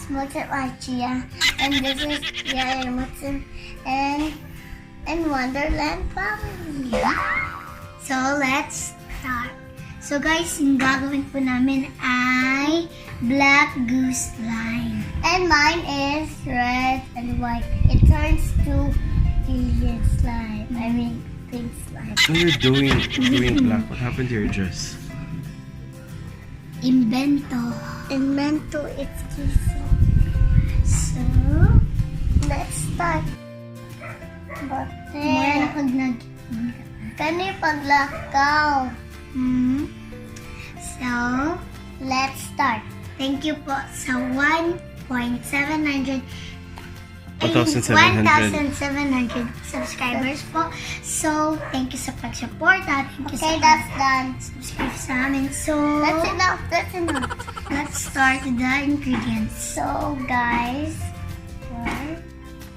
Max and Chiah, and this is Chiah and Wonderland family. So let's start. So guys, yung gagawin po namin ay black goose line. And mine is red and white. It turns to alien slime. I mean, pink slime. When you're doing black, what happened to your dress? Invento, it's easy. So, let's start. Muna pag kani paglakaw. So, let's start. Thank you po sa 1,700 subscribers po. So, thank you sa pag-support. Thank you Okay, that's done. Subscribe sa amin. So, Oh. that's enough. Let's start with the ingredients. So, guys, we're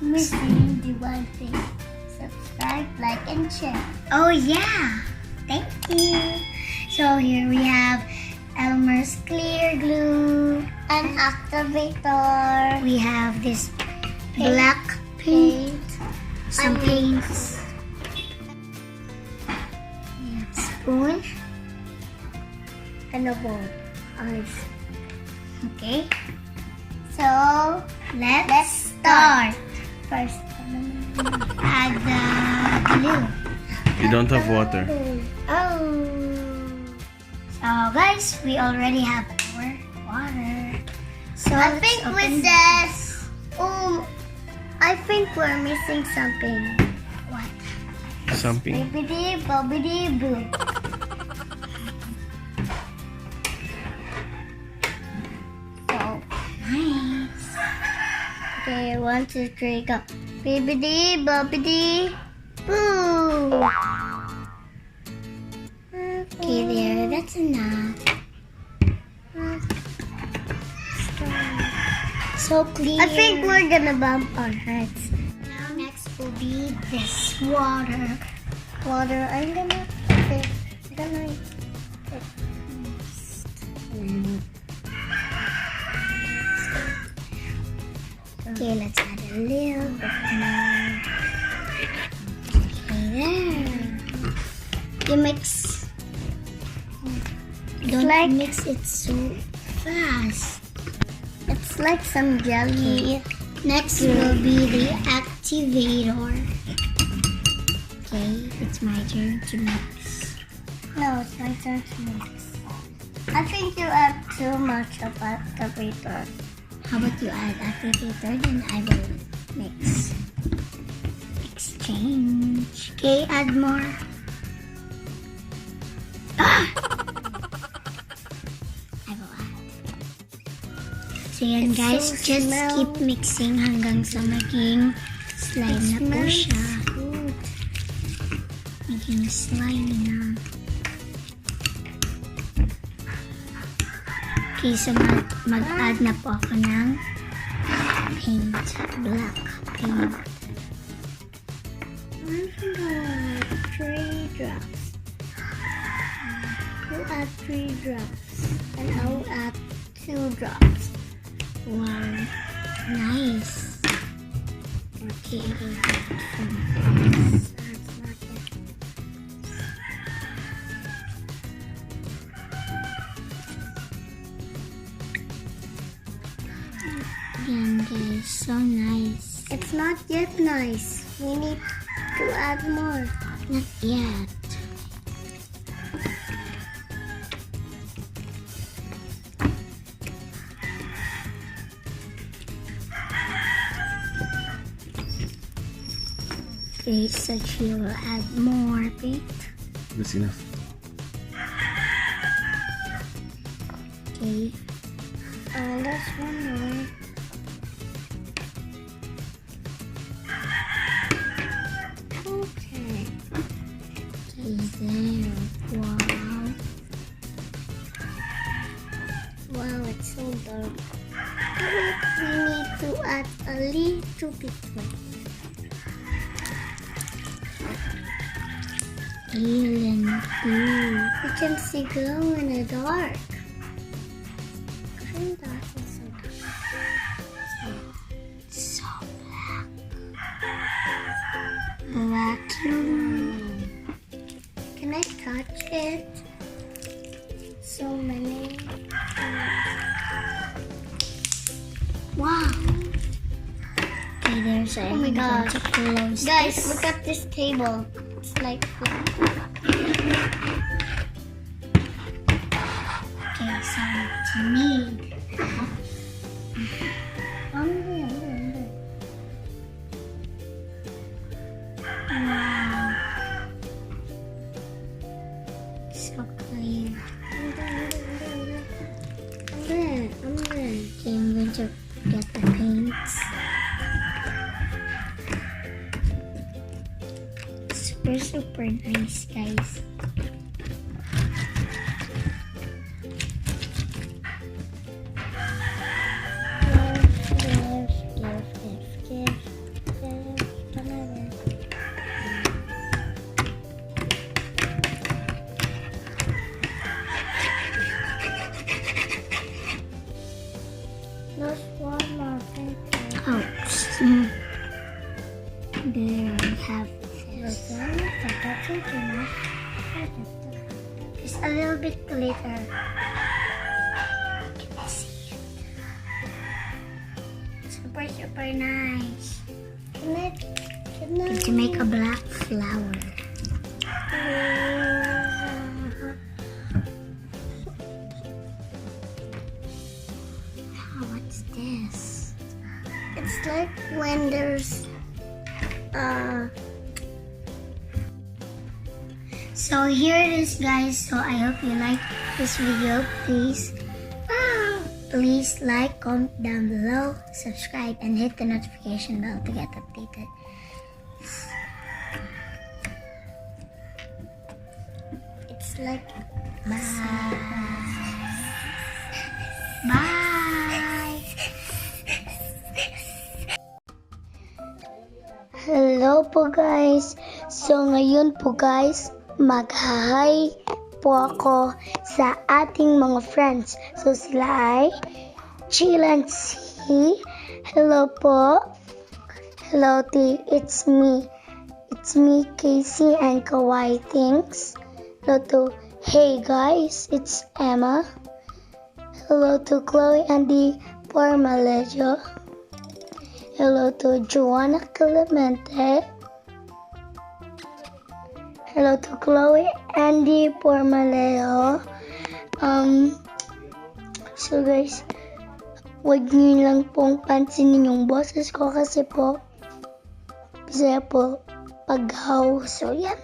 missing the one thing. Subscribe, like, and share. Oh, yeah. Thank you. So, here we have Elmer's clear glue. An activator. We have this black paint. Some paints. Spoon. And a bowl. Ice. Okay. So, let's start. First, add the glue. You don't have water. Oh. So guys, we already have our water. So I think with this, I think we're missing something. What? Something. Bibbidi bobbidi boo. So nice. Okay, 1, 2, 3, go. Bibbidi bobbidi boo. Okay, there. That's enough. So clear. I think we're gonna bump our heads. Now next will be this water. Water. I'm gonna put Okay, let's add a little bit more. Okay, there. You mix. Don't mix it so fast. It's like some jelly. Next will be the activator. Okay, it's my turn to mix. No, it's my turn to mix. I think you add too much of activator. How about you add activator, then I will mix. Exchange. Okay, add more. So yan guys, so just keep mixing hanggang sa maging slime na po siya. Maging slime na. Okay, so mag-add na po ako ng paint. Black paint. I'm gonna add 3 drops. You add 3 drops. And I'll add 2 drops. Wow, nice. Okay, again guys, so nice. It's not yet nice. We need to add more. Not yet. Okay, so she will add more paint. That's enough. Okay. That's one more. Okay. Okay, there. Wow. Wow, it's so dark. We need to add a little bit more. Alien blue. You can see glow in the dark. That is so dark. Wow. Okay, there's a. Oh my gosh. Guys, look at this table. It's like. Okay, so to me. Wow. So clean. Okay, I'm going to get the paints. Super nice, guys. There's one more thing. Oh, there we have this. Just a little bit glitter. Can you see it? Super nice. To make a black flower. What's this? It's like when there's So here it is, guys. So I hope you like this video. Please like, comment down below, subscribe, and hit the notification bell to get updated. It's like bye. Hello po guys. So ngayon po guys, mag-hi po ako sa ating mga friends. So sila ay Chiah and C. Hello po. Hello T. It's me, Casey and Kawaii Things. Hello to Hey guys, it's Emma. Hello to Chloe and the Formalejo. Hello to Joanna Clemente. Hello to Chloe and the Formalejo. So guys, wag niyo lang pong pansinin yung boses ko kasi po Bisaya po paghaw. So yeah.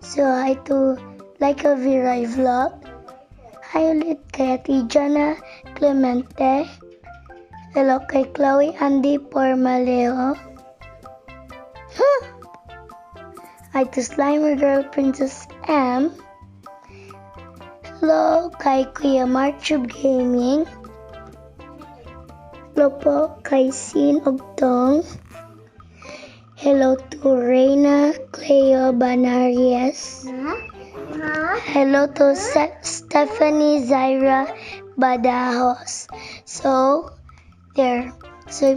So hi to Like a Viray Vlog. Hi ulit kay Ate Jana Clemente. Hello kay Chloe Andy Formalejo. Hi to Slimer Girl Princess M. Hello kay Kuya Marchub Gaming. Hello po kay Sin Ogtong. Hello to Reina Cleo Banaries. Hello to Stephanie Zaira Badajos. So there. So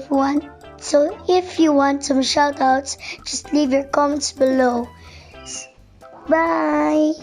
if you want some shoutouts, just leave your comments below. Bye.